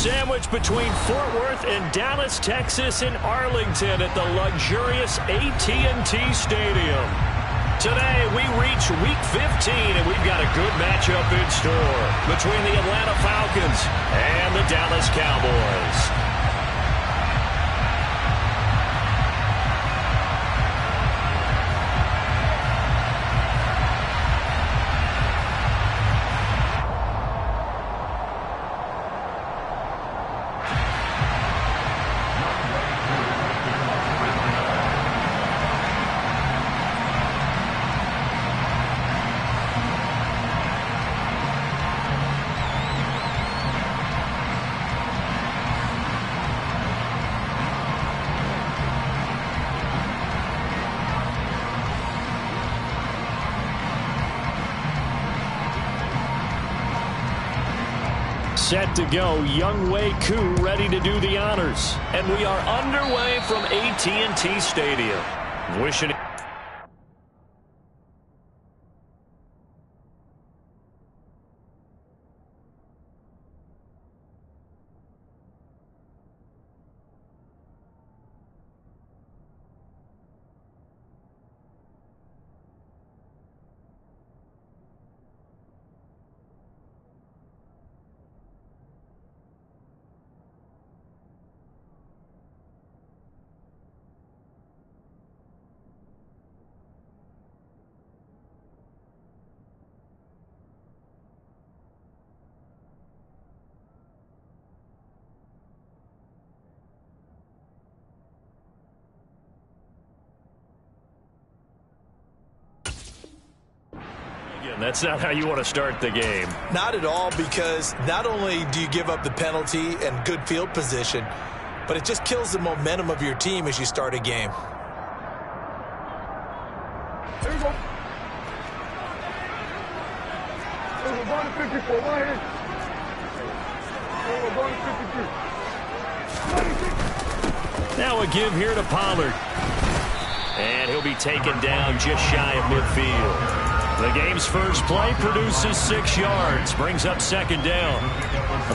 sandwich between Fort Worth and Dallas, Texas, and Arlington at the luxurious AT&T Stadium. Today, we reach Week 15, and we've got a good matchup in store between the Atlanta Falcons and the Dallas Cowboys. Set to go, Younghoe Koo ready to do the honors. And we are underway from AT&T Stadium. Wishing that's not how you want to start the game. Not at all, because not only do you give up the penalty and good field position, but it just kills the momentum of your team as you start a game. There you go. We're going to 54. Right here. We're going to 53. Now a give here to Pollard. And he'll be taken down just shy of midfield. The game's first play produces 6 yards, brings up second down.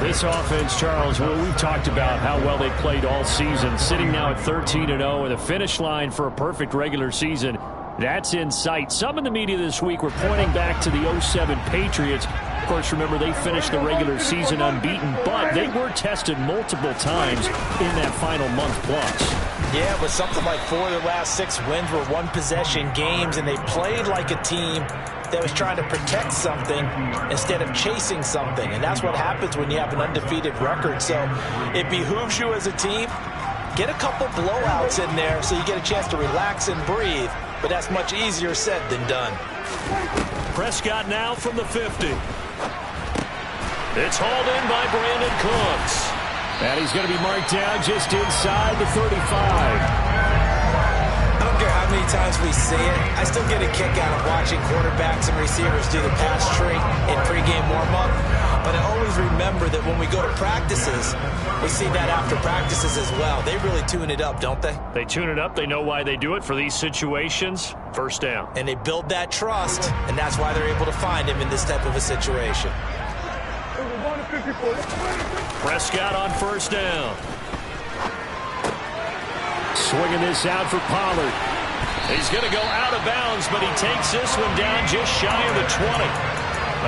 This offense, Charles, well, we've talked about how well they played all season, sitting now at 13-0 with a finish line for a perfect regular season. That's in sight. Some in the media this week were pointing back to the 07 Patriots. Of course, remember, they finished the regular season unbeaten, but they were tested multiple times in that final month plus. Yeah, but something like 4 of the last 6 wins were one-possession games, and they played like a team that was trying to protect something instead of chasing something. And that's what happens when you have an undefeated record. So it behooves you as a team, get a couple blowouts in there so you get a chance to relax and breathe. But that's much easier said than done. Prescott now from the 50. It's hauled in by Brandon Cooks. And he's going to be marked down just inside the 35. I don't care how many times we see it, I still get a kick out of watching quarterbacks and receivers do the pass tree in pregame warm-up. But I always remember that when we go to practices, we see that after practices as well. They really tune it up, don't they? They tune it up. They know why they do it for these situations. First down. And they build that trust, and that's why they're able to find him in this type of a situation. Prescott on first down. Swinging this out for Pollard. He's going to go out of bounds, but he takes this one down just shy of the 20.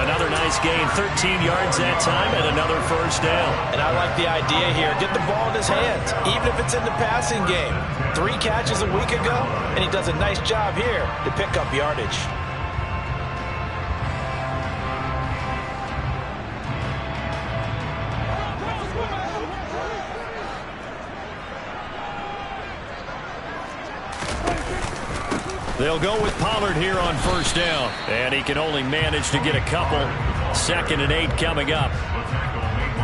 Another nice gain, 13 yards that time, and another first down. And I like the idea here. Get the ball in his hands, even if it's in the passing game. 3 catches a week ago, and he does a nice job here to pick up yardage. They'll go with Pollard here on first down. And he can only manage to get a couple. 2nd and 8 coming up.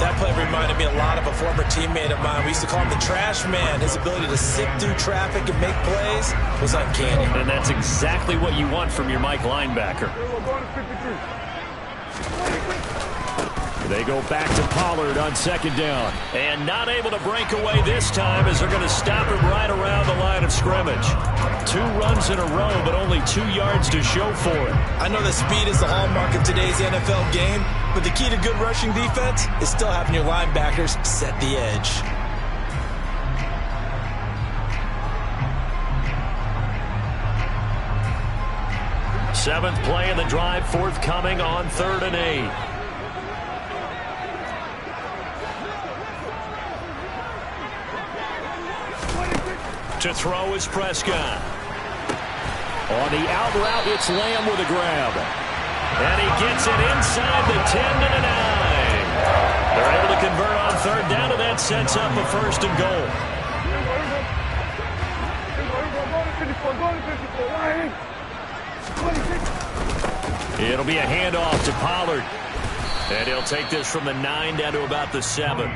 That play reminded me a lot of a former teammate of mine. We used to call him the trash man. His ability to sift through traffic and make plays was uncanny. And that's exactly what you want from your Mike linebacker. They go back to Pollard on 2nd down. And not able to break away this time as they're going to stop him right around the line of scrimmage. 2 runs in a row, but only 2 yards to show for it. I know that speed is the hallmark of today's NFL game, But the key to good rushing defense is still having your linebackers set the edge. Seventh play in the drive, forthcoming on 3rd and 8. To throw is Prescott. On the out route, it's Lamb with a grab. And he gets it inside the 10 to the 9. They're able to convert on 3rd down, and that sets up a 1st and goal. It'll be a handoff to Pollard. And he'll take this from the 9 down to about the 7.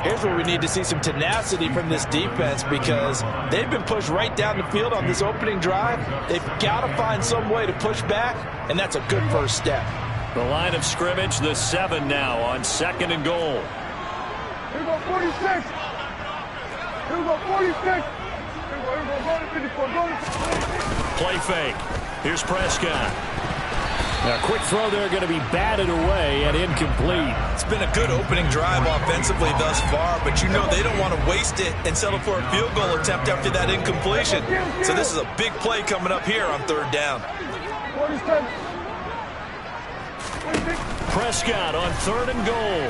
Here's where we need to see some tenacity from this defense because they've been pushed right down the field on this opening drive. They've got to find some way to push back, and that's a good first step. The line of scrimmage, the 7 now on 2nd and goal. Here we go, 46. Here we go, 46. Here we go, Play fake. Here's Prescott. A quick throw there going to be batted away and incomplete. It's been a good opening drive offensively thus far, but you know they don't want to waste it and settle for a field goal attempt after that incompletion. So this is a big play coming up here on 3rd down. Prescott on 3rd and goal.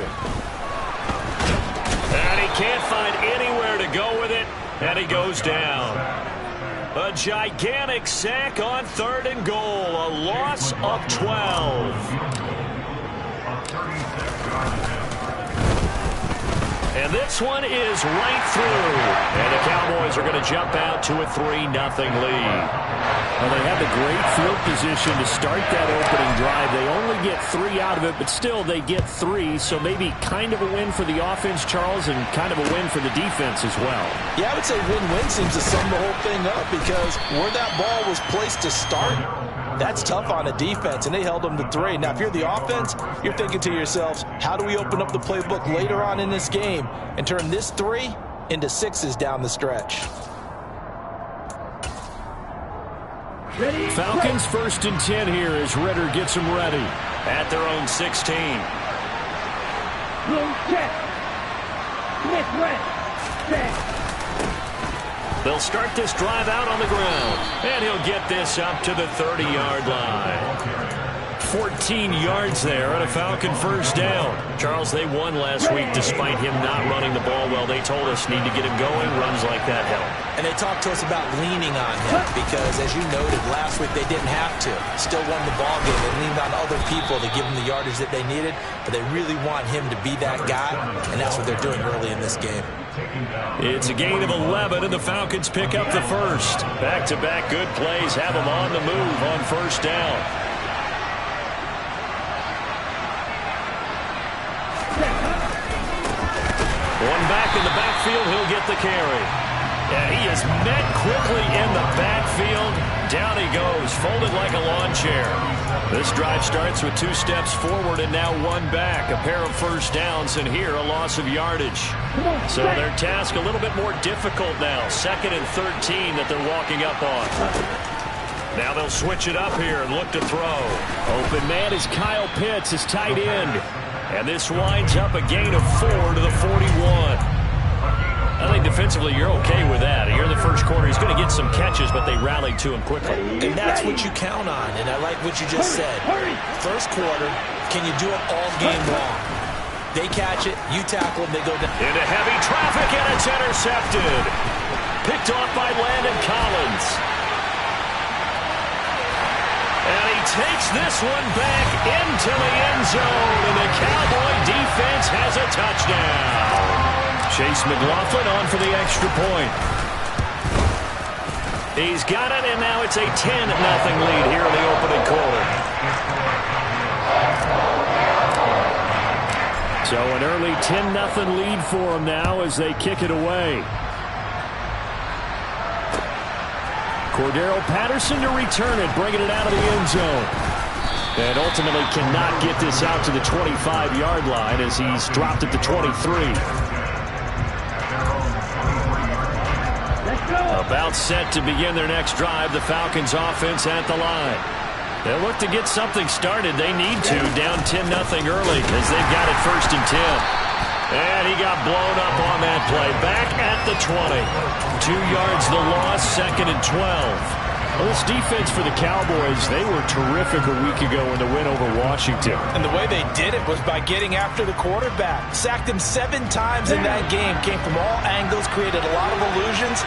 And he can't find anywhere to go with it, and he goes down. A gigantic sack on 3rd and goal. A loss of 12. And this one is right through. And the Cowboys are going to jump out to a 3-0 lead. Well, they had the great field position to start that opening drive. They only get 3 out of it, but still they get 3. So maybe kind of a win for the offense, Charles, and kind of a win for the defense as well. Yeah, I would say win-win seems to sum the whole thing up because where that ball was placed to start, that's tough on a defense, and they held them to 3. Now, if you're the offense, you're thinking to yourselves, how do we open up the playbook later on in this game and turn this 3 into 6s down the stretch? Falcons 1st and 10 here as Ritter gets them ready. At their own 16. They'll start this drive out on the ground. And he'll get this up to the 30-yard line. 14 yards there on a Falcon 1st down. Charles, they won last week despite him not running the ball well. They told us need to get him going. Runs like that help. And they talked to us about leaning on him because, as you noted, last week they didn't have to. Still won the ball game. They leaned on other people to give them the yardage that they needed, but they really want him to be that guy, and that's what they're doing early in this game. It's a gain of 11, and the Falcons pick up the 1st. Back-to-back good plays have them on the move on 1st down. One back in the backfield, he'll get the carry. And he is met quickly in the backfield. Down he goes, folded like a lawn chair. This drive starts with 2 steps forward and now 1 back. A pair of 1st downs, and here a loss of yardage. So their task a little bit more difficult now. 2nd and 13 that they're walking up on. Now they'll switch it up here and look to throw. Open man is Kyle Pitts, his tight end. And this winds up a gain of 4 to the 41. I think defensively you're okay with that. Here in the first quarter, he's going to get some catches, but they rallied to him quickly. And that's what you count on, and I like what you just said. First quarter, can you do it all game long? They catch it, you tackle them, they go down. Into heavy traffic, and it's intercepted. Picked off by Landon Collins. And he takes this one back into the end zone, and the Cowboy defense has a touchdown. Chase McLaughlin on for the extra point. He's got it, and now it's a 10-0 lead here in the opening quarter. So an early 10-0 lead for them now as they kick it away. Cordero Patterson to return it, bringing it out of the end zone. And ultimately cannot get this out to the 25-yard line as he's dropped at the 23. About set to begin their next drive. The Falcons offense at the line. They'll look to get something started. They need to, down 10-0 early as they've got it 1st and 10. And he got blown up on that play. Back at the 20. 2 yards the loss, 2nd and 12. Well, this defense for the Cowboys, they were terrific a week ago in the win over Washington. And the way they did it was by getting after the quarterback. Sacked him 7 times in that game. Came from all angles, created a lot of illusions,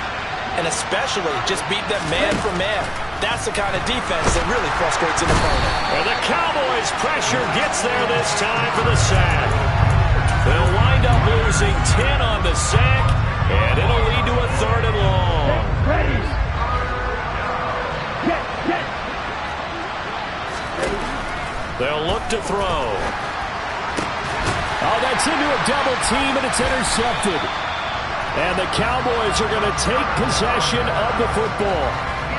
and especially just beat them man for man. That's the kind of defense that really frustrates an opponent. And the Cowboys' pressure gets there this time for the sack. They'll wind up losing 10 on the sack, and it'll lead to a 3rd and long. They'll look to throw. Oh, that's into a double team, and it's intercepted. And the Cowboys are going to take possession of the football.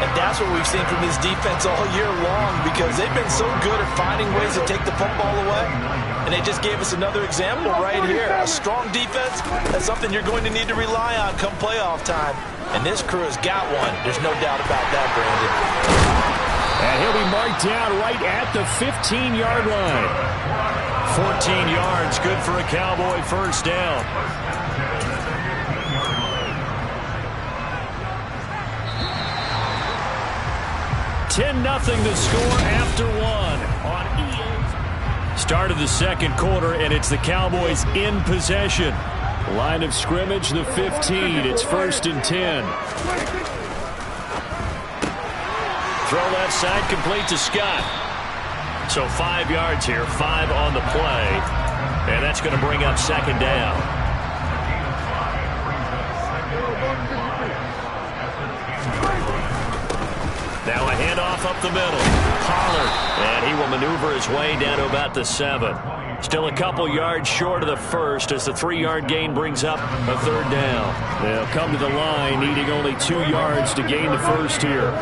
And that's what we've seen from this defense all year long, because they've been so good at finding ways to take the football away. And they just gave us another example right here. A strong defense, that's something you're going to need to rely on come playoff time. And this crew has got one. There's no doubt about that, Brandon. And he'll be marked down right at the 15-yard line. 14 yards, good for a Cowboy 1st down. The score after 1 on EA. Start of the 2nd quarter, and it's the Cowboys in possession. Line of scrimmage, the 15. It's 1st and 10. Throw left side, complete to Scott. So 5 yards here, 5 on the play. And that's going to bring up 2nd down. Now a handoff up the middle. Pollard. And he will maneuver his way down to about the 7. Still a couple yards short of the 1st as the 3-yard gain brings up a 3rd down. They'll come to the line, needing only 2 yards to gain the 1st here.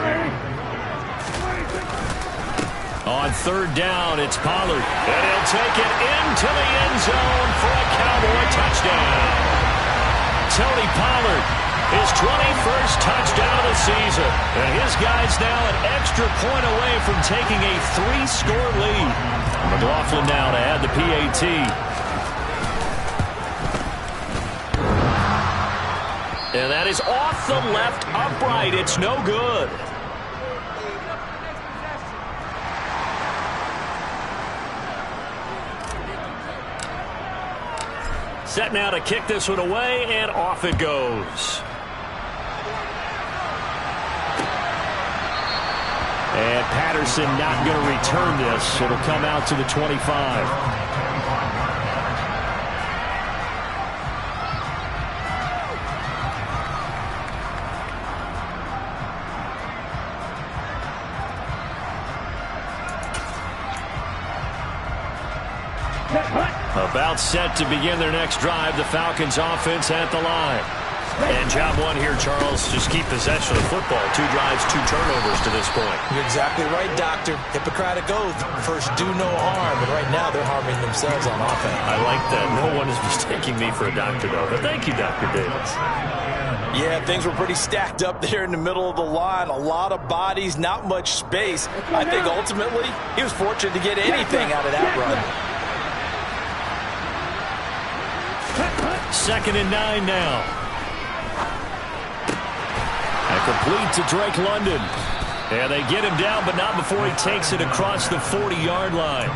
On 3rd down, it's Pollard. And he'll take it into the end zone for a Cowboy touchdown. Tony Pollard, his 21st touchdown of the season. And his guy's now an extra point away from taking a 3-score lead. McLaughlin now to add the PAT. And that is off the left upright. It's no good. Set now to kick this one away, and off it goes. And Patterson not going to return this. It'll come out to the 25. About set to begin their next drive. The Falcons offense at the line. And job 1 here, Charles, just keep possession of the football. 2 drives, 2 turnovers to this point. You're exactly right, Doctor. Hippocratic oath. First, do no harm. And right now, they're harming themselves on offense. I like that. No one is mistaking me for a doctor, though. But thank you, Dr. Davis. Yeah, things were pretty stacked up there in the middle of the line. A lot of bodies, not much space. I think ultimately, he was fortunate to get anything out of that run. 2nd and 9 now. And complete to Drake London. And they get him down, but not before he takes it across the 40-yard line.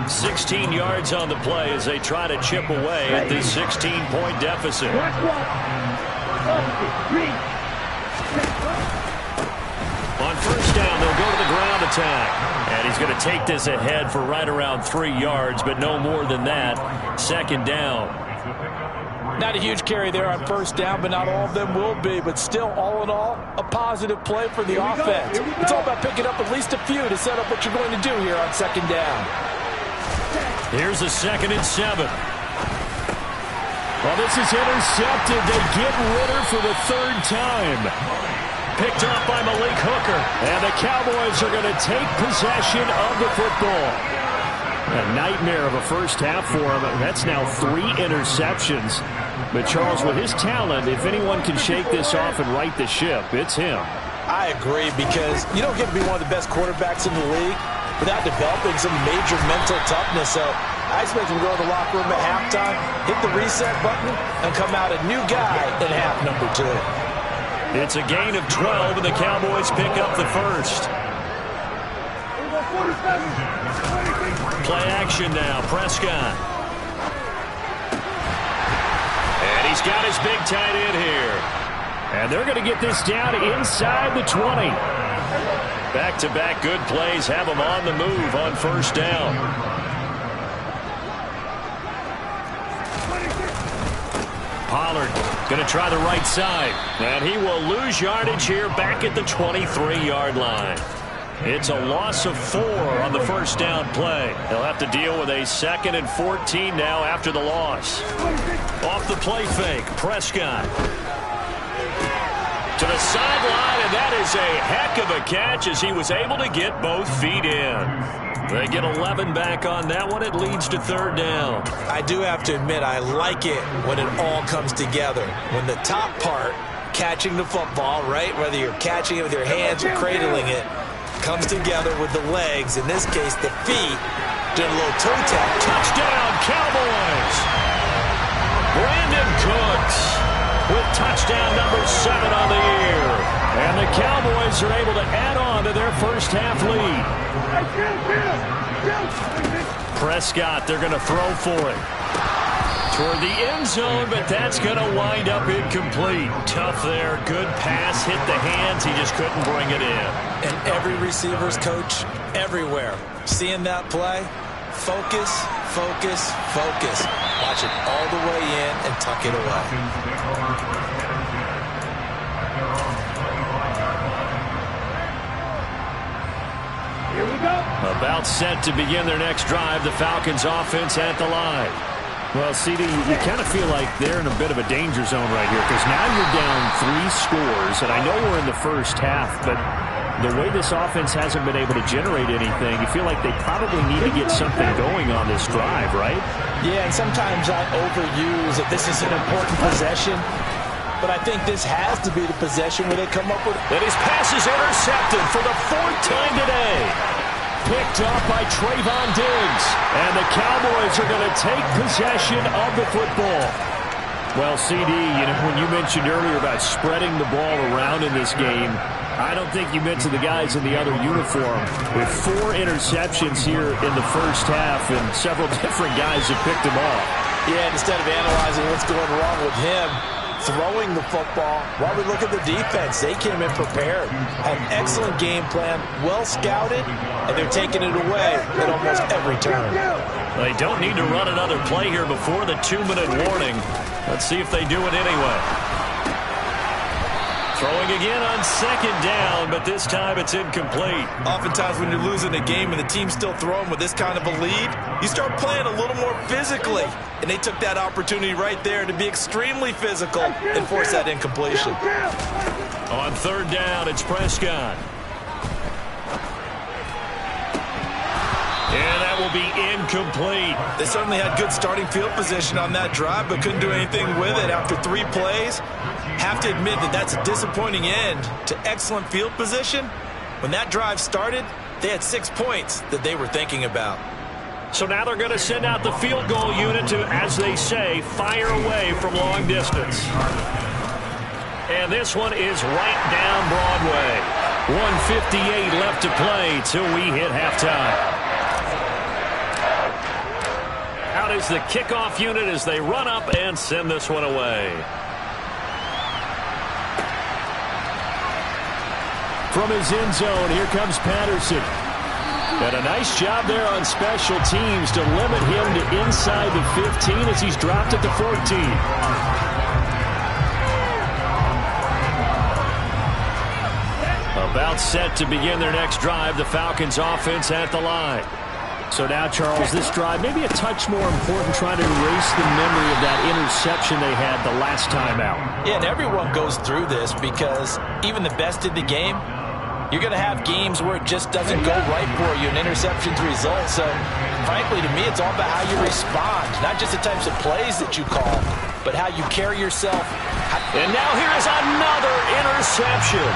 16 yards on the play as they try to chip away at this 16-point deficit. On 1st down, they'll go to the ground attack. And he's going to take this ahead for right around 3 yards, but no more than that. 2nd down. Not a huge carry there on 1st down, but not all of them will be. But still, all in all, a positive play for the offense. It's all about picking up at least a few to set up what you're going to do here on 2nd down. Here's a 2nd and 7. Well, this is intercepted. They get Ritter for the 3rd time. Picked up by Malik Hooker. And the Cowboys are going to take possession of the football. A nightmare of a 1st half for him. That's now 3 interceptions. But Charles, with his talent, if anyone can shake this off and right the ship, it's him. I agree, because you don't get to be one of the best quarterbacks in the league without developing some major mental toughness. So I expect him to go to the locker room at halftime, hit the reset button, and come out a new guy in half number 2. It's a gain of 12, and the Cowboys pick up the first. Play action now, Prescott. And he's got his big tight end here. And they're going to get this down inside the 20. Back-to-back good plays have them on the move on first down. Pollard going to try the right side. And he will lose yardage here back at the 23-yard line. It's a loss of 4 on the first down play. They'll have to deal with a 2nd and 14 now after the loss. Off the play fake, Prescott. To the sideline, and that is a heck of a catch as he was able to get both feet in. They get 11 back on that one. It leads to 3rd down. I do have to admit, I like it when it all comes together. When the top part, catching the football, right, whether you're catching it with your hands or cradling it, comes together with the legs, in this case the feet, doing a little toe tap. Touchdown, Cowboys! Brandon Cooks with touchdown number 7 on the year. And the Cowboys are able to add on to their first half lead. Prescott, they're going to throw for it. Toward the end zone, but that's going to wind up incomplete. Tough there. Good pass. Hit the hands. He just couldn't bring it in. And every receiver's coach everywhere, seeing that play, focus, focus, focus. Watch it all the way in and tuck it away. Here we go. About set to begin their next drive. The Falcons offense at the line. Well, CD, you kind of feel like they're in a bit of a danger zone right here, because now you're down 3 scores, and I know we're in the first half, but the way this offense hasn't been able to generate anything, you feel like they probably need to get something going on this drive, right? Yeah, and sometimes I overuse that this is an important possession, but I think this has to be the possession where they come up with. And his pass is intercepted for the 4th time today. Picked up by Trayvon Diggs. And the Cowboys are going to take possession of the football. Well, CD, when you mentioned earlier about spreading the ball around in this game, I don't think you mentioned the guys in the other uniform. With 4 interceptions here in the first half, and several different guys have picked them off. Yeah, instead of analyzing what's going wrong with him throwing the football, while we look at the defense, they came in prepared, had an excellent game plan, well scouted, and they're taking it away at almost every turn. They don't need to run another play here before the 2-minute warning. Let's see if they do it anyway. Throwing again on 2nd down, but this time it's incomplete. Oftentimes when you're losing a game and the team's still throwing with this kind of a lead, you start playing a little more physically. And they took that opportunity right there to be extremely physical and force that incompletion. On 3rd down, it's Prescott. And that will be incomplete. They certainly had good starting field position on that drive, but couldn't do anything with it after 3 plays. Have to admit that that's a disappointing end to excellent field position. When that drive started, they had 6 points that they were thinking about. So now they're going to send out the field goal unit to, as they say, fire away from long distance. And this one is right down Broadway. 1:58 left to play till we hit halftime. Out is the kickoff unit as they run up and send this one away. From his end zone, here comes Patterson. And a nice job there on special teams to limit him to inside the 15 as he's dropped at the 14. About set to begin their next drive, the Falcons offense at the line. So now, Charles, this drive maybe a touch more important, trying to erase the memory of that interception they had the last time out. Yeah, and everyone goes through this because even the best in the game, you're going to have games where it just doesn't go right for you, and interceptions result. So, frankly, to me, it's all about how you respond, not just the types of plays that you call, but how you carry yourself. And now here is another interception.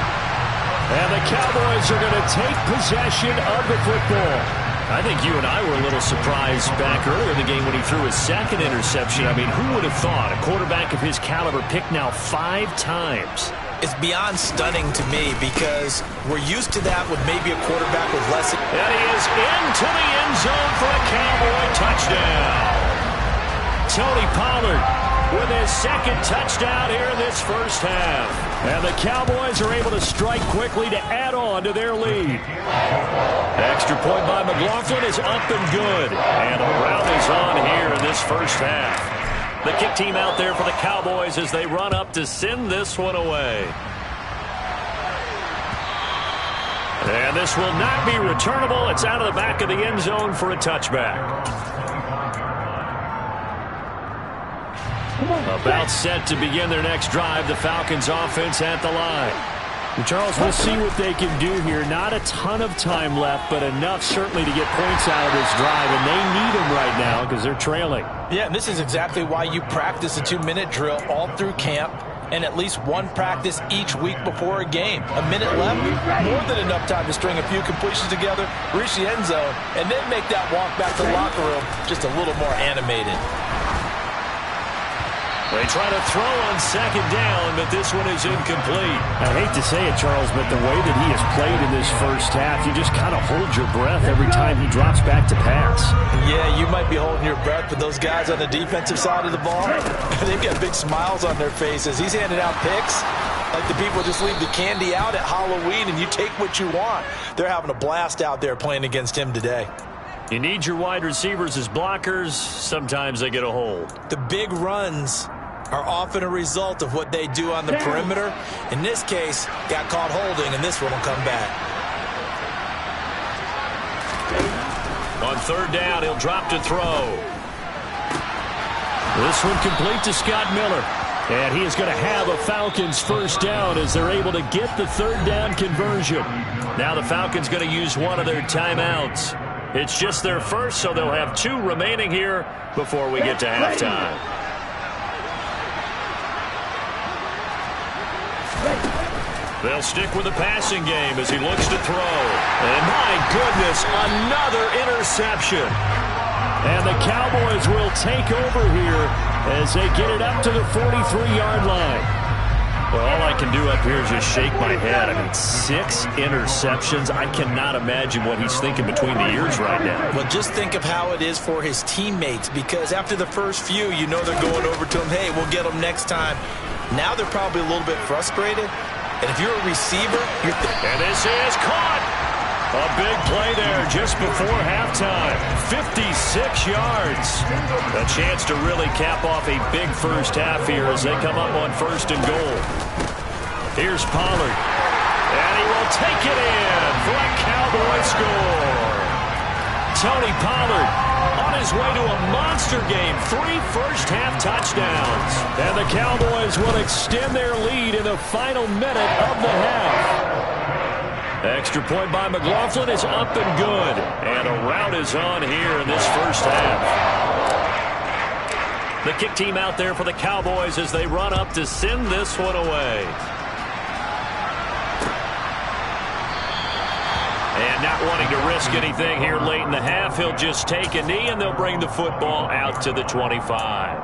And the Cowboys are going to take possession of the football. I think you and I were a little surprised back earlier in the game when he threw his second interception. I mean, who would have thought a quarterback of his caliber picked now 5 times? It's beyond stunning to me because we're used to that with maybe a quarterback with less. And he is into the end zone for a Cowboy touchdown. Tony Pollard with his second touchdown here in this first half. And the Cowboys are able to strike quickly to add on to their lead. Extra point by McLaughlin is up and good. And a rout is on here in this first half. The kick team out there for the Cowboys as they run up to send this one away. And this will not be returnable. It's out of the back of the end zone for a touchback. About set to begin their next drive. The Falcons offense at the line. Well, Charles, we'll see what they can do here. Not a ton of time left, but enough certainly to get points out of this drive, and they need them right now because they're trailing. Yeah, and this is exactly why you practice a 2-minute drill all through camp and at least one practice each week before a game. A minute left, more than enough time to string a few completions together, reach the end zone, and then make that walk back to the locker room just a little more animated. They try to throw on second down, but this one is incomplete. I hate to say it, Charles, but the way that he has played in this first half, you just kind of hold your breath every time he drops back to pass. Yeah, you might be holding your breath, but those guys on the defensive side of the ball, they've got big smiles on their faces. He's handing out picks like the people just leave the candy out at Halloween and you take what you want. They're having a blast out there playing against him today. You need your wide receivers as blockers. Sometimes they get a hold. The big runs are often a result of what they do on the perimeter. In this case, got caught holding, and this one will come back. On third down, he'll drop to throw. This one complete to Scott Miller. And he is going to have a Falcons first down as they're able to get the third down conversion. Now the Falcons going to use one of their timeouts. It's just their first, so they'll have 2 remaining here before we get to halftime. They'll stick with the passing game as he looks to throw. And my goodness, another interception. And the Cowboys will take over here as they get it up to the 43-yard line. Well, all I can do up here is just shake my head. I mean, 6 interceptions. I cannot imagine what he's thinking between the ears right now. Well, just think of how it is for his teammates, because after the first few, you know they're going over to him, hey, we'll get them next time. Now they're probably a little bit frustrated. And if you're a receiver, and this is caught. A big play there just before halftime. 56 yards. A chance to really cap off a big first half here as they come up on first and goal. Here's Pollard. And he will take it in for a Cowboy score. Tony Pollard on his way to a monster game. 3 first-half touchdowns. And the Cowboys will extend their lead in the final minute of the half. Extra point by McLaughlin is up and good. And a rout is on here in this first half. The kick team out there for the Cowboys as they run up to send this one away. And not wanting to risk anything here late in the half, he'll just take a knee and they'll bring the football out to the 25.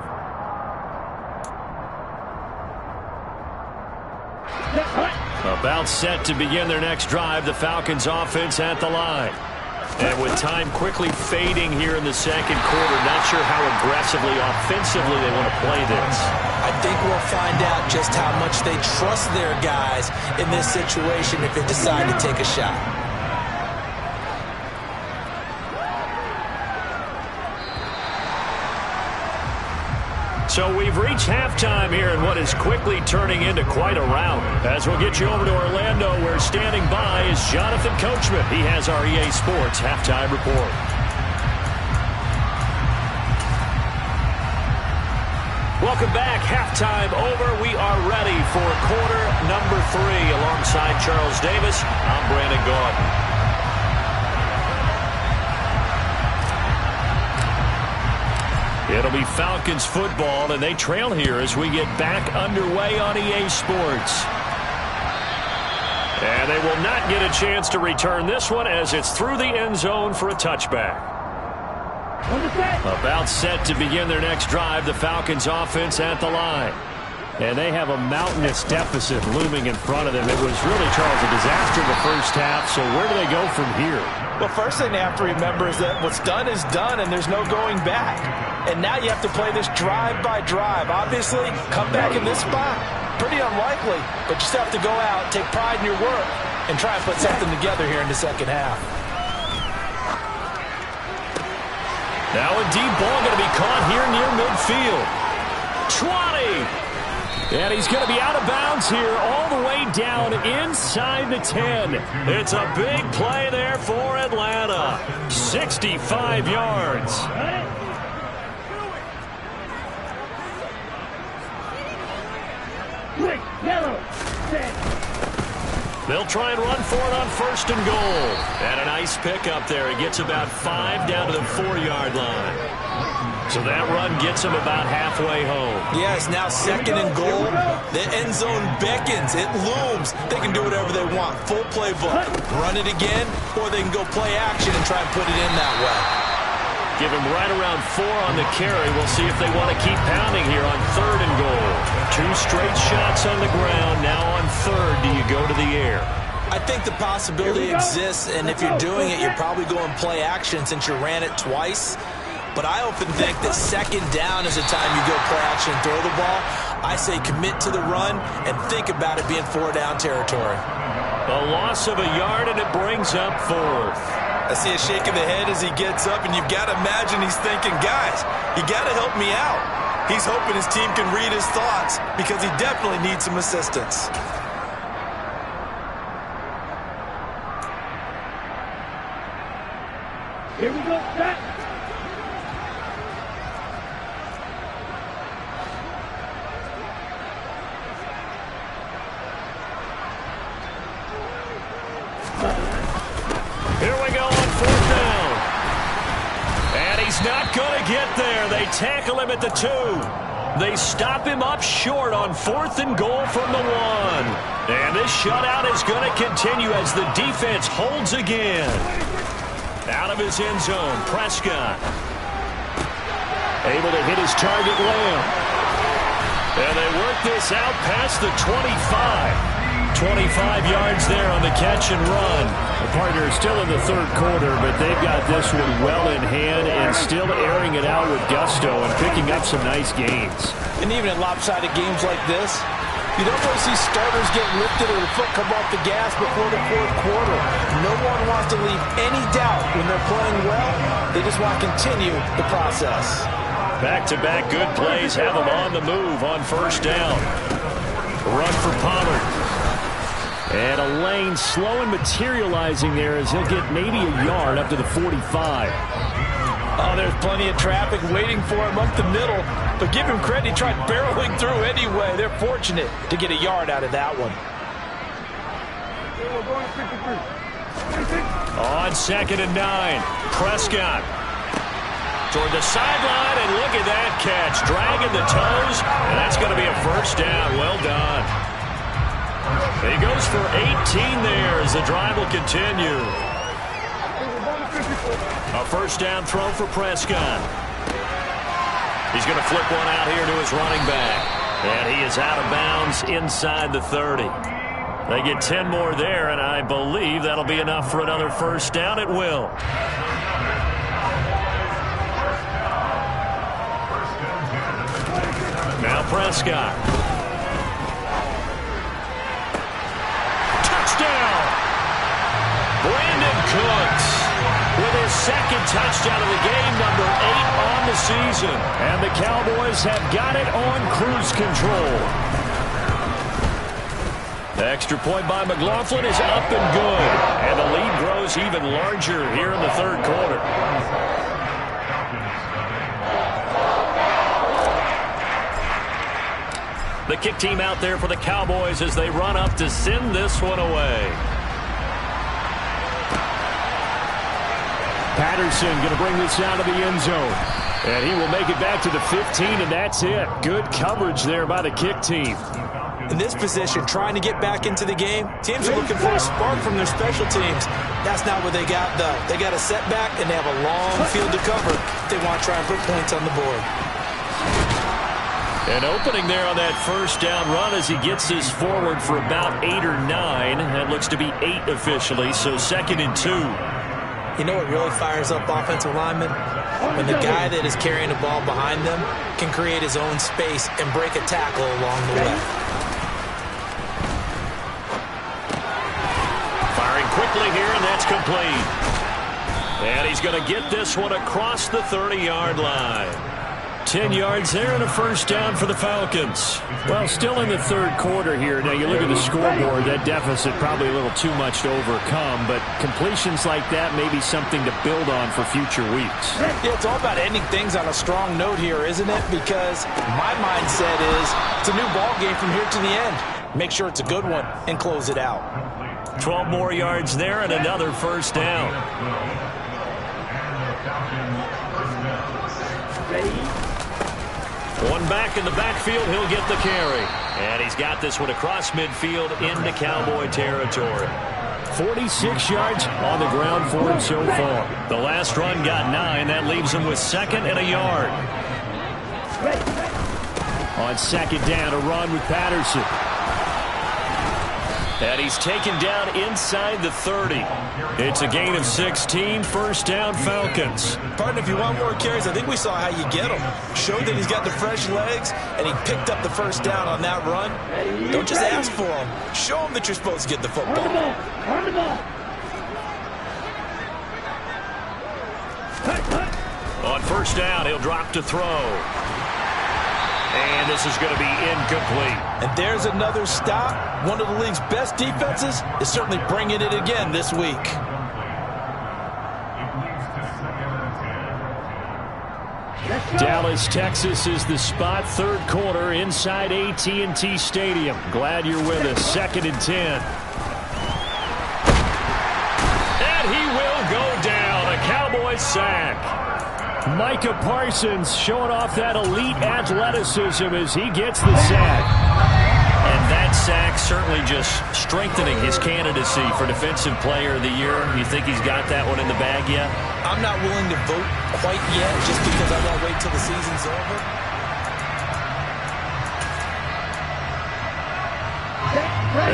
About set to begin their next drive, the Falcons offense at the line. And with time quickly fading here in the second quarter, not sure how aggressively, offensively they want to play this. I think we'll find out just how much they trust their guys in this situation if they decide to take a shot. So we've reached halftime here in what is quickly turning into quite a rout. As we'll get you over to Orlando, where standing by is Jonathan Coachman. He has our EA Sports halftime report. Welcome back. Halftime over. We are ready for quarter number 3. Alongside Charles Davis, I'm Brandon Gaudin. It'll be Falcons football, and they trail here as we get back underway on EA Sports. And they will not get a chance to return this one as it's through the end zone for a touchback. About set to begin their next drive, the Falcons offense at the line. And they have a mountainous deficit looming in front of them. It was really, Charles, a disaster in the first half, so where do they go from here? Well, first thing they have to remember is that what's done is done, and there's no going back. And now you have to play this drive by drive. Obviously, come back in this spot, pretty unlikely, but you still have to go out, take pride in your work, and try and put something together here in the second half. Now a deep ball going to be caught here near midfield. 20! And he's going to be out of bounds here all the way down inside the 10. It's a big play there for Atlanta. 65 yards. They'll try and run for it on 1st and goal. And a nice pickup there. He gets about 5 down to the 4-yard line. So that run gets him about halfway home. Yes, now 2nd and goal. The end zone beckons. It looms. They can do whatever they want. Full playbook. Run it again, or they can go play action and try and put it in that way. Give him right around 4 on the carry. We'll see if they want to keep pounding here on 3rd and goal. 2 straight shots on the ground. Now on 3rd, do you go to the air? I think the possibility exists, and if you're doing it, you're probably going play action since you ran it twice. But I often think that 2nd down is the time you go play action and throw the ball. I say commit to the run and think about it being 4-down territory. A loss of a yard, and it brings up 4th. I see a shake of the head as he gets up, and you've got to imagine he's thinking, guys, you got to help me out. He's hoping his team can read his thoughts because he definitely needs some assistance. Here we go, set. Here we go on 4th down. And he's not going to get there. They tackle him at the 2. They stop him up short on 4th and goal from the 1. And this shutout is going to continue as the defense holds again. Out of his end zone, Prescott. Able to hit his target, Lamb. And they work this out past the 25. 25 yards there on the catch and run. The partner is still in the 3rd quarter, but they've got this one well in hand and still airing it out with gusto and picking up some nice gains. And even in lopsided games like this, you don't really see starters get lifted or the foot come off the gas before the 4th quarter. No one wants to leave any doubt when they're playing well. They just want to continue the process. Back-to-back good plays have them on the move on 1st down. Run for Pollard. And a lane slow and materializing there as he'll get maybe a yard up to the 45. Oh, there's plenty of traffic waiting for him up the middle. But give him credit, he tried barreling through anyway. They're fortunate to get a yard out of that one. On 2nd and 9, Prescott. Toward the sideline, and look at that catch. Dragging the toes, and that's going to be a 1st down. Well done. He goes for 18 there as the drive will continue. A 1st down throw for Prescott. He's going to flip one out here to his running back. And he is out of bounds inside the 30. They get 10 more there, and I believe that'll be enough for another 1st down. It will. Now Prescott. Touchdown! Brandon Cooks with his 2nd touchdown of the game, number 8 on the season. And the Cowboys have got it on cruise control. The extra point by McLaughlin is up and good. And the lead grows even larger here in the 3rd quarter. The kick team out there for the Cowboys as they run up to send this one away. Patterson going to bring this out of the end zone. And he will make it back to the 15, and that's it. Good coverage there by the kick team. In this position, trying to get back into the game, teams are looking for a spark from their special teams. That's not what they got, though. They got a setback, and they have a long field to cover if they want to try and put points on the board. An opening there on that first down run as he gets this forward for about 8 or 9. That looks to be 8 officially, so 2nd and 2. You know what really fires up offensive linemen? When the guy that is carrying the ball behind them can create his own space and break a tackle along the way. Firing quickly here, and that's complete. And he's going to get this one across the 30-yard line. 10 yards there and a first down for the Falcons. Well, still in the third quarter here. Now, you look at the scoreboard, that deficit probably a little too much to overcome, but completions like that may be something to build on for future weeks. Yeah, it's all about ending things on a strong note here, isn't it? Because my mindset is it's a new ball game from here to the end. Make sure it's a good one and close it out. 12 more yards there and another first down. One back in the backfield, he'll get the carry. And he's got this one across midfield into Cowboy territory. 46 yards on the ground for him so far. The last run got 9. That leaves him with 2nd and a yard. On 2nd down, a run with Patterson. And he's taken down inside the 30. It's a gain of 16, first down Falcons. Partner, if you want more carries, I think we saw how you get him. Showed that he's got the fresh legs, and he picked up the first down on that run. Don't just ask for him. Show him that you're supposed to get the football. On first down, he'll drop to throw. And this is going to be incomplete. And there's another stop. One of the league's best defenses is certainly bringing it again this week. Dallas, Texas is the spot. Third quarter inside AT&T Stadium. Glad you're with us. 2nd and 10. And he will go down. A Cowboys sack. Micah Parsons showing off that elite athleticism as he gets the sack. And that sack certainly just strengthening his candidacy for Defensive Player of the Year. You think he's got that one in the bag yet? I'm not willing to vote quite yet just because I want to wait till the season's over.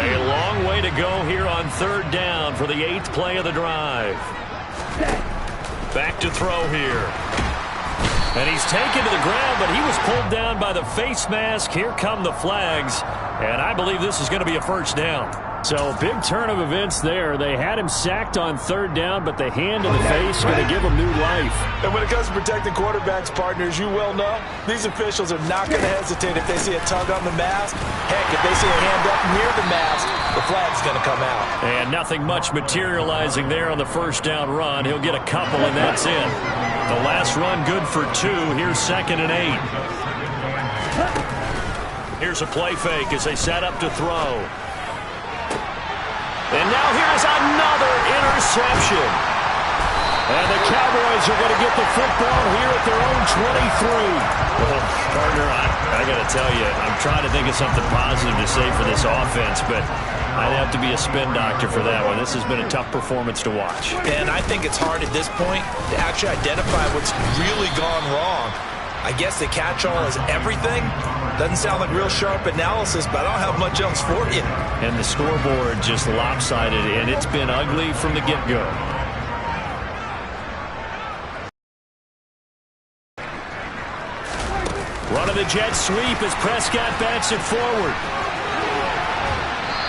A long way to go here on 3rd down for the 8th play of the drive. Back to throw here. And he's taken to the ground, but he was pulled down by the face mask. Here come the flags. And I believe this is going to be a first down. So big turn of events there. They had him sacked on 3rd down, but the hand to the face going to give him new life. And when it comes to protecting quarterbacks, partners, you well know, these officials are not going to hesitate if they see a tug on the mask. Heck, if they see a hand up near the mask, the flag's going to come out. And nothing much materializing there on the first down run. He'll get a couple, and that's it. The last run good for 2. Here's 2nd and 8. Here's a play fake as they set up to throw. And now here's another interception. And the Cowboys are going to get the football here at their own 23. Well, partner, I got to tell you, I'm trying to think of something positive to say for this offense, but I'd have to be a spin doctor for that one. This has been a tough performance to watch. And I think it's hard at this point to actually identify what's really gone wrong. I guess the catch-all is everything. Doesn't sound like real sharp analysis, but I don't have much else for you. And the scoreboard just lopsided, and it's been ugly from the get-go. Running the jet sweep as Prescott bats it forward.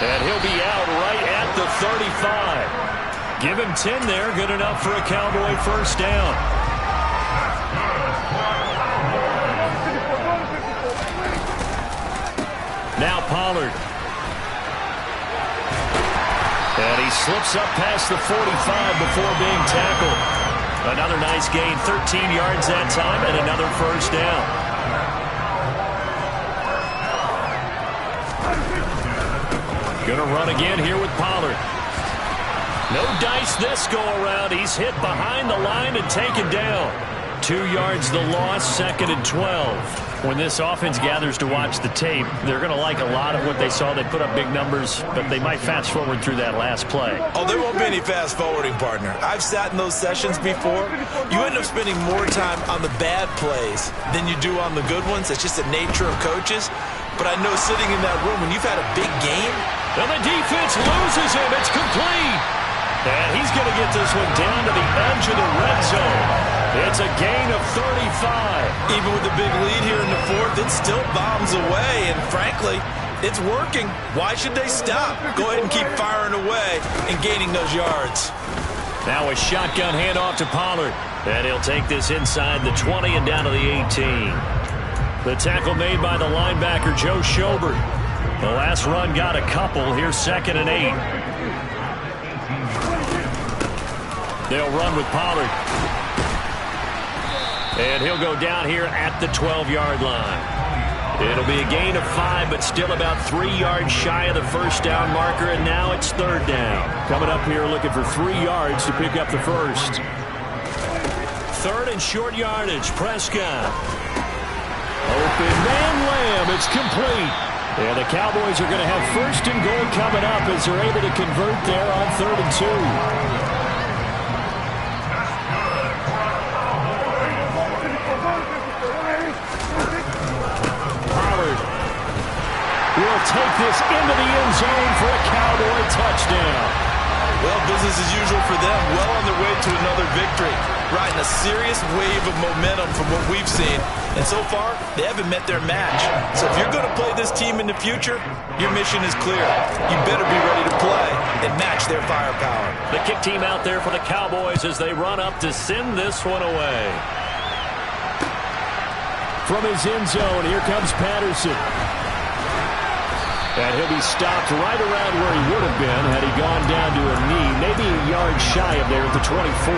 And he'll be out right at the 35. Give him 10 there. Good enough for a Cowboy first down. Now Pollard. And he slips up past the 45 before being tackled. Another nice gain, 13 yards that time, and another first down. Gonna run again here with Pollard. No dice this go around. He's hit behind the line and taken down. 2 yards the loss, 2nd and 12. When this offense gathers to watch the tape, they're going to like a lot of what they saw. They put up big numbers, but they might fast forward through that last play. Oh, there won't be any fast forwarding, partner. I've sat in those sessions before. You end up spending more time on the bad plays than you do on the good ones. It's just the nature of coaches. But I know sitting in that room, when you've had a big game. And the defense loses him. It's complete. And he's going to get this one down to the edge of the red zone. It's a gain of 35. Even with the big lead here in the fourth, it still bombs away. And frankly, it's working. Why should they stop? Go ahead and keep firing away and gaining those yards. Now a shotgun handoff to Pollard. And he'll take this inside the 20 and down to the 18. The tackle made by the linebacker, Joe Schobert. The last run got a couple. Here's 2nd and 8. They'll run with Pollard. And he'll go down here at the 12-yard line. It'll be a gain of 5, but still about 3 yards shy of the first down marker, and now it's 3rd down. Coming up here looking for 3 yards to pick up the first. 3rd and short yardage, Prescott. Open man Lamb, it's complete. Yeah, the Cowboys are going to have 1st and goal coming up as they're able to convert there on 3rd and 2. Will take this into the end zone for a Cowboy touchdown. Well, business as usual for them. Well on their way to another victory. Riding a serious wave of momentum from what we've seen. And so far, they haven't met their match. So if you're going to play this team in the future, your mission is clear. You better be ready to play and match their firepower. The kick team out there for the Cowboys as they run up to send this one away. From his end zone, here comes Patterson. And he'll be stopped right around where he would have been had he gone down to a knee, maybe a yard shy of there at the 24.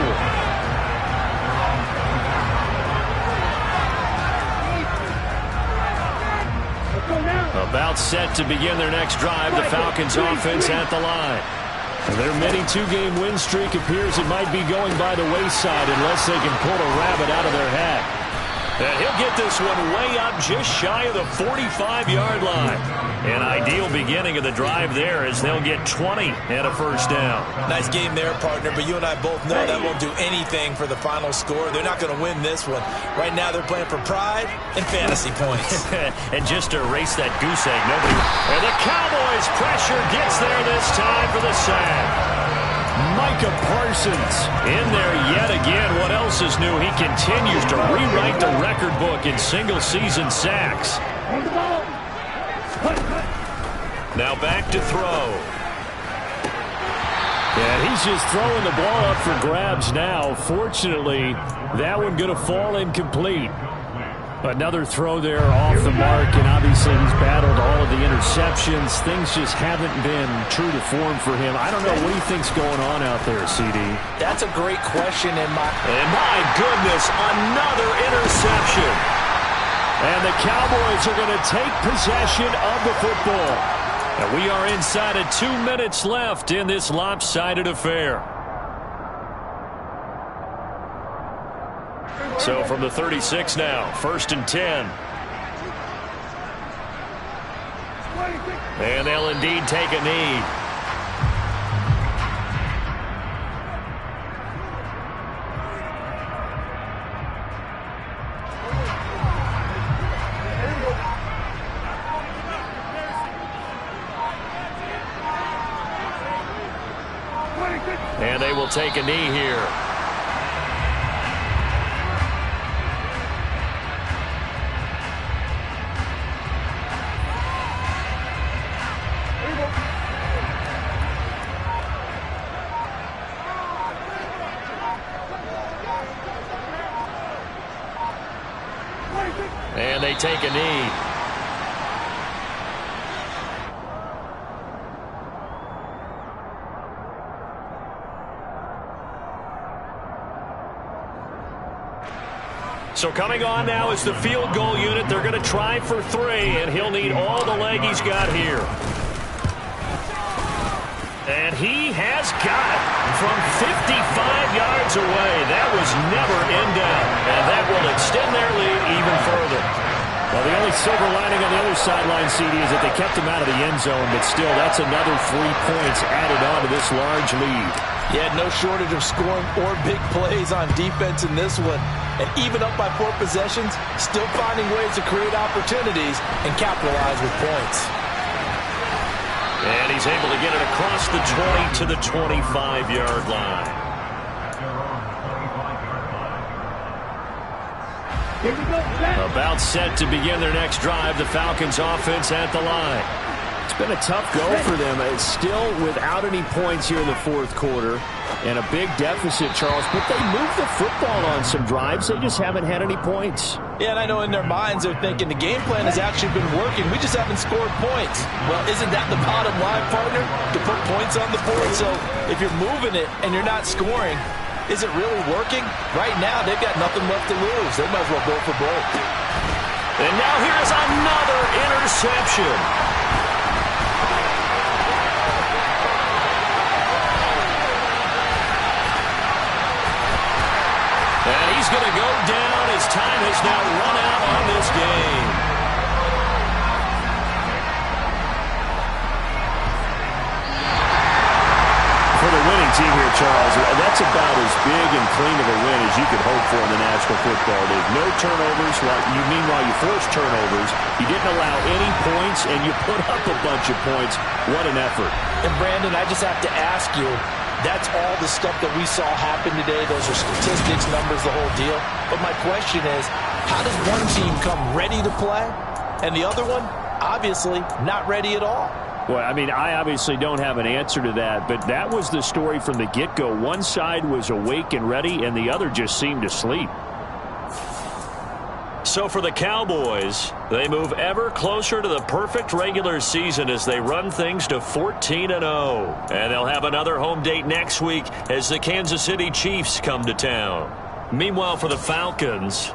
About set to begin their next drive, the Falcons offense at the line. Their many 2-game win streak appears it might be going by the wayside unless they can pull a rabbit out of their hat. And he'll get this one way up just shy of the 45-yard line. An ideal beginning of the drive there as they'll get 20 and a first down. Nice game there, partner, but you and I both know that won't do anything for the final score. They're not going to win this one. Right now they're playing for pride and fantasy points. And just to erase that goose egg, nobody. And the Cowboys pressure gets there this time for the sack. Micah Parsons in there yet again. What else is new? He continues to rewrite the record book in single-season sacks. Now back to throw. Yeah, he's just throwing the ball up for grabs now. Fortunately, that one going to fall incomplete. Another throw there off the mark, and obviously he's battled all of the interceptions. Things just haven't been true to form for him. I don't know. What do you think's going on out there, CD? That's a great question. And my goodness, another interception. And the Cowboys are going to take possession of the football. And we are inside of 2 minutes left in this lopsided affair. So from the 36 now, 1st and 10. And they'll indeed take a knee. And they will take a knee here. And they take a knee. So coming on now is the field goal unit. They're going to try for 3, and he'll need all the leg he's got here. And he has got it from 55 yards away. That was never in doubt. And that extend their lead even further. Well, the only silver lining on the other sideline, CD, is that they kept him out of the end zone, but still, that's another 3 points added on to this large lead. Yeah, no shortage of scoring or big plays on defense in this one. And even up by 4 possessions, still finding ways to create opportunities and capitalize with points. And he's able to get it across the 20 to the 25-yard line. Here we go. About set to begin their next drive, the Falcons offense at the line. It's been a tough go for them. It's still without any points here in the fourth quarter and a big deficit, Charles, but they moved the football on some drives. They just haven't had any points. Yeah, and I know in their minds they're thinking the game plan has actually been working. We just haven't scored points. Well, isn't that the bottom line, partner? To put points on the board. So if you're moving it and you're not scoring, is it really working? Right now, they've got nothing left to lose. They might as well go for broke. And now here's another interception. And he's going to go down. His time has now run out on this game. For the winning team here, Charles, that's about as big and clean of a win as you could hope for in the National Football League. No turnovers. Meanwhile, you forced turnovers. You didn't allow any points, and you put up a bunch of points. What an effort. And, Brandon, I just have to ask you, that's all the stuff that we saw happen today. Those are statistics, numbers, the whole deal. But my question is, how does one team come ready to play, and the other one, obviously, not ready at all? Well, I mean, I obviously don't have an answer to that, but that was the story from the get-go. One side was awake and ready, and the other just seemed to sleep. So for the Cowboys, they move ever closer to the perfect regular season as they run things to 14-0. And they'll have another home date next week as the Kansas City Chiefs come to town. Meanwhile, for the Falcons,